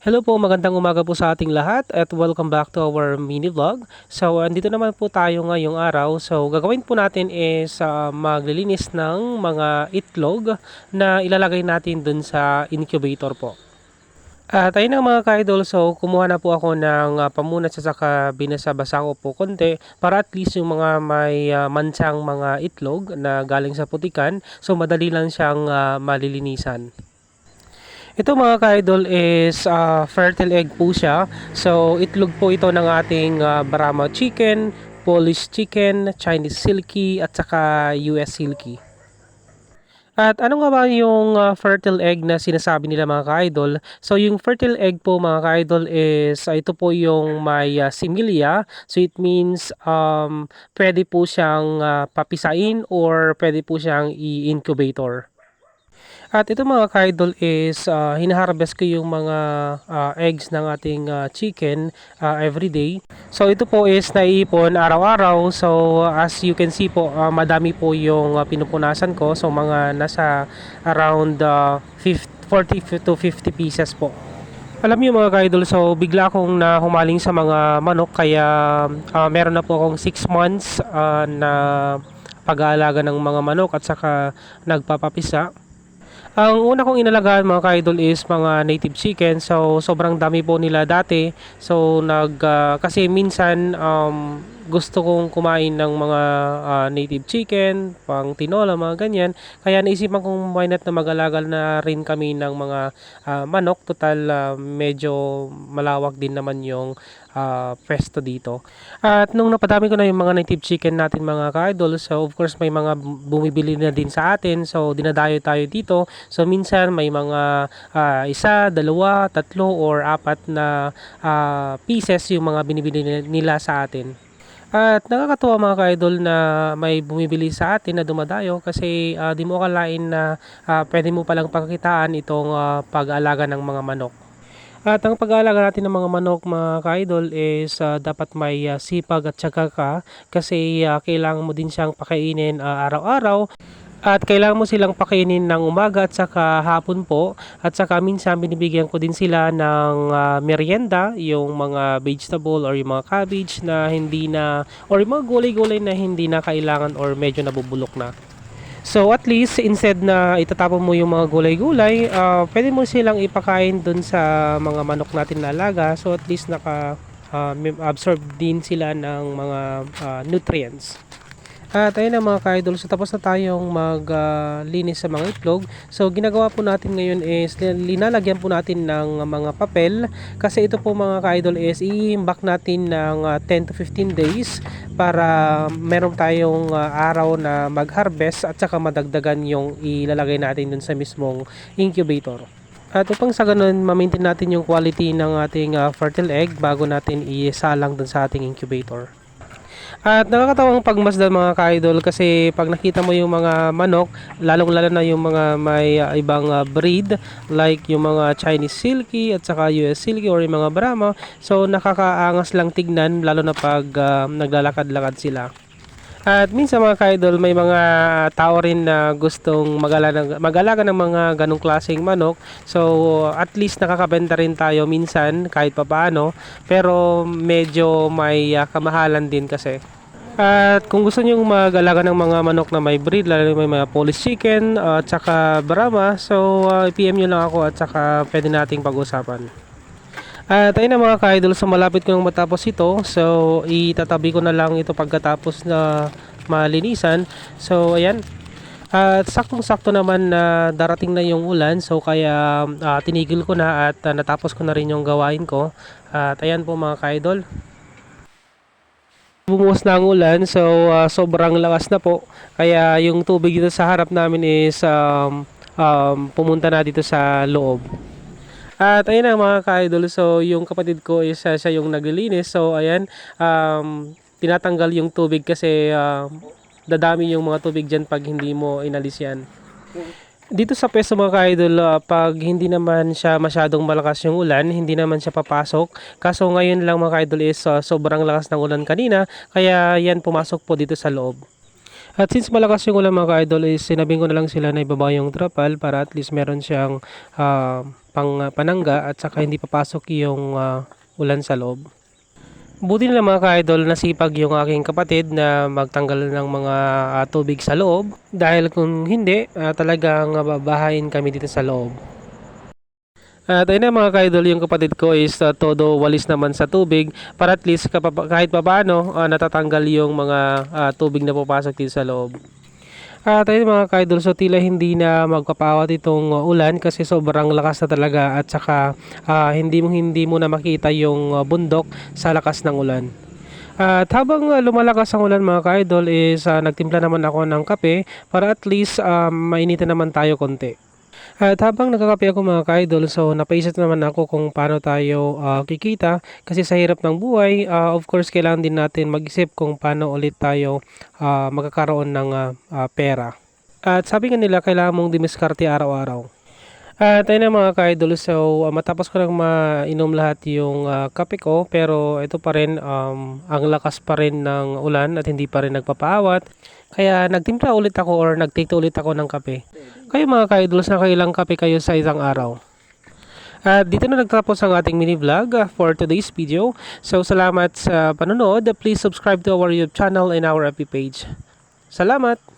Hello po, magandang umaga po sa ating lahat at welcome back to our mini vlog. So, andito naman po tayo ngayong araw. So, gagawin po natin is maglilinis ng mga itlog na ilalagay natin dun sa incubator po. At ayun na mga ka-idol, so kumuha na po ako ng pamunat sa saka binasa-basa ko po konti para at least yung mga may mansang mga itlog na galing sa putikan, so madali lang siyang malilinisan. Ito mga ka-idol is fertile egg po siya. So itlog po ito ng ating Brahma chicken, Polish chicken, Chinese silky at saka US silky. At ano nga ba yung fertile egg na sinasabi nila mga ka-idol? So yung fertile egg po mga ka-idol is ito po yung may similia. So it means pwede po siyang papisain or pwede po siyang i-incubator. At ito mga ka-idol is hinaharvest ko yung mga eggs ng ating chicken every day. So ito po is naiipon araw-araw. So as you can see po, madami po yung pinupunasan ko. So mga nasa around 40 to 50 pieces po. Alam niyo mga ka-idol, so bigla akong nahumaling sa mga manok kaya meron na po akong 6 months na pag-aalaga ng mga manok at saka nagpapapisa. Ang una kong inalagaan mga ka-idol is mga native chicken. So sobrang dami po nila dati. So kasi minsan gusto kong kumain ng mga native chicken, pang tinola, mga ganyan. Kaya naisipan kong why not na mag-alaga na rin kami ng mga manok. Total medyo malawak din naman yung pwesto dito. At nung napadami ko na yung mga native chicken natin mga ka-idol, so of course may mga bumibili na din sa atin. So dinadayo tayo dito. So minsan may mga isa, dalawa, tatlo or apat na pieces yung mga binibili nila sa atin. At nakakatuwa mga ka-idol na may bumibili sa atin na dumadayo kasi di mo akalain na pwede mo palang pagkitaan itong pag-aalaga ng mga manok. At ang pag-aalaga natin ng mga manok mga ka-idol is dapat may sipag at tiyaga ka kasi kailangan mo din siyang pakainin araw-araw. At kailangan mo silang pakainin ng umaga at saka hapon po. At saka minsan binibigyan ko din sila ng merienda, yung mga vegetable or yung mga cabbage na hindi na, or yung mga gulay-gulay na hindi na kailangan or medyo nabubulok na. So at least instead na itatapon mo yung mga gulay-gulay, pwede mo silang ipakain dun sa mga manok natin na alaga. So at least absorb din sila ng mga nutrients. At ayun na mga ka-idol, so tapos na tayong maglinis sa mga itlog. So ginagawa po natin ngayon is linalagyan po natin ng mga papel. Kasi ito po mga ka-idol is i-imbak natin ng 10 to 15 days para meron tayong araw na mag-harvest at saka madagdagan yung ilalagay natin dun sa mismong incubator. At upang sa ganun, ma-maintain natin yung quality ng ating fertile egg bago natin isalang dun sa ating incubator. At nakakatawang pagmasdan mga ka-idol kasi pag nakita mo yung mga manok, lalong-lalo na yung mga may ibang breed like yung mga Chinese silky at saka US silky or yung mga Brahma, so nakakaangas lang tignan lalo na pag naglalakad-lakad sila. At minsan mga ka-idol, may mga tao rin na gustong mag-alaga ng mga ganong klaseng manok. So at least nakakabenta rin tayo minsan kahit papaano, pero medyo may kamahalan din kasi. At kung gusto niyo mag-alaga ng mga manok na may breed, lalo na may mga Polish chicken at saka Brahma, so PM nyo lang ako at saka pwede nating pag-usapan. At ayun na mga ka-idol, so malapit ko nang matapos ito. So itatabi ko na lang ito pagkatapos na malinisan. So ayan. At saktong-sakto naman na darating na yung ulan. So kaya tinigil ko na at natapos ko na rin yung gawain ko. At ayan po mga ka-idol. Bumuhos na ang ulan, so sobrang lakas na po. Kaya yung tubig dito sa harap namin is pumunta na dito sa loob. At ayun na mga ka-idol, so yung kapatid ko is siya yung naglilinis. So ayan, tinatanggal yung tubig kasi dadami yung mga tubig dyan pag hindi mo inalis yan. Dito sa pwesto mga ka-idol, pag hindi naman siya masyadong malakas yung ulan, hindi naman siya papasok. Kaso ngayon lang mga ka-idol is sobrang lakas ng ulan kanina, kaya yan pumasok po dito sa loob. At since malakas yung ulan mga ka-idol is sinabing ko na lang sila na ibaba yung trapal para at least meron siyang panangga at saka hindi papasok yung ulan sa loob. Buti nila mga ka-idol, nasipag yung aking kapatid na magtanggal ng mga tubig sa loob dahil kung hindi, talagang babahain kami dito sa loob. At ayun na mga ka-idol, yung kapatid ko is todo walis naman sa tubig para at least kahit papaano natatanggal yung mga tubig na pupasok dito sa loob. At ayun mga ka-idol, so tila hindi na magpapawat itong ulan kasi sobrang lakas na talaga at saka hindi mo na makita yung bundok sa lakas ng ulan. At habang lumalakas ang ulan mga ka-idol is nagtimpla naman ako ng kape para at least mainitan naman tayo konti. At habang nagkakape ako mga ka-idol, so napaisip naman ako kung paano tayo kikita kasi sa hirap ng buhay, of course kailangan din natin mag-isip kung paano ulit tayo magkakaroon ng pera. At sabi nga nila kailangan mong dumiskarte araw-araw. At ayun na mga ka-idol, so matapos ko nang mainom lahat yung kape ko pero ito pa rin ang lakas pa rin ng ulan at hindi pa rin nagpapaawat. Kaya nagtimpla ulit ako or nagtake ulit ako ng kape. Kayo mga ka-idol, sa kailang kape kayo sa isang araw? At dito na nagtapos ang ating mini vlog for today's video. So salamat sa panonood. Please subscribe to our YouTube channel and our FB page. Salamat!